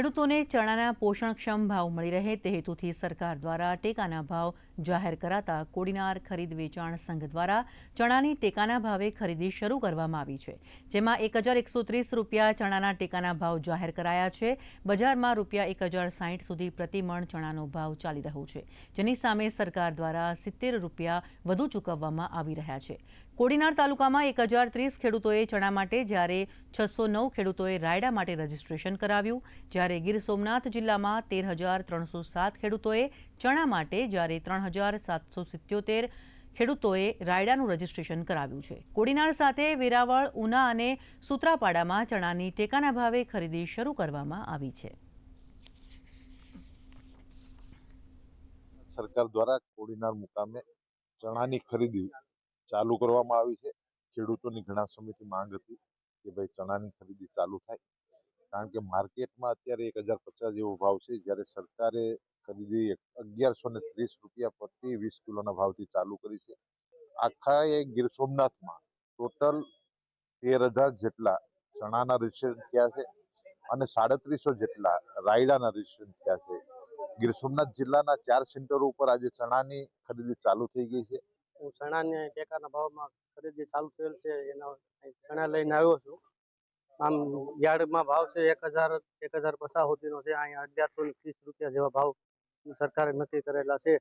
ખેડૂતોને ચણાના પોષણક્ષમ ભાવ મળી રહે તે હેતુથી સરકાર દ્વારા ટેકાના ભાવ જાહેર કરાતા કોડીનાર ખરીદ વેચાણ સંઘ દ્વારા ચણાની ટેકાના ભાવે ખરીદી શરૂ કરવામાં આવી છે, જેમાં 1130 રૂપિયા ચણાના ટેકાના ભાવ જાહેર કરાયા છે। બજારમાં રૂપિયા 1060 સુધી પ્રતિમણ ચણાનો ભાવ ચાલી રહ્યો છે, જેની સામે સરકાર દ્વારા 70 રૂપિયા વધુ ચૂકવવામાં આવી રહ્યા છે। કોડીનાર તાલુકામાં 1030 ખેડૂતોએ ચણા માટે જ્યારે 609 ખેડૂતોએ રાયડા માટે રજીસ્ટ્રેશન કરાવ્યું, જ્યારે ગીર સોમનાથ જિલ્લામાં 13,307 ખેડૂતોએ ચણા માટે જ્યારે 3,777 ખેડૂતોએ રાયડાનું રજીસ્ટ્રેશન કરાવ્યું છે। કોડીનાર સાથે વેરાવળ, ઉના અને સુત્રાપાડામાં ચણાની ટેકાના ભાવે ખરીદી શરૂ કરવામાં આવી છે। સરકાર દ્વારા કોડીનાર મુકામે ચણાની ખરીદી ચાલુ કરવામાં આવી છે। ખેડૂતોની ઘણા સમયથી માંગ હતી કે ભાઈ ચણાની ખરીદી ચાલુ થાય, કારણ કે માર્કેટમાં અત્યારે 1050 જેવો ભાવ છે, જ્યારે સરકારે ખરીદી 1130 રૂપિયા પ્રતિ 20 કિલોના ભાવથી ચાલુ કરી છે। આખા ગીર સોમનાથમાં ટોટલ 13,000 જેટલા ચણાના રજીસ્ટ્રેશન થયા છે અને 3700 જેટલા રાયડાના રજીસ્ટ્રેશન થયા છે। ગીર સોમનાથ જિલ્લાના 4 સેન્ટરો ઉપર આજે ચણાની ખરીદી ચાલુ થઈ ગઈ છે। હું ચણાને ટેકાના ભાવમાં ખરીદી ચાલુ થયેલ છે, એના ચણા લઈને આવ્યો છું। આમ યાર્ડમાં ભાવ છે 1050 સુધીનો છે। અહીંયા 1130 રૂપિયા જેવા ભાવ સરકારે નક્કી કરેલા છે।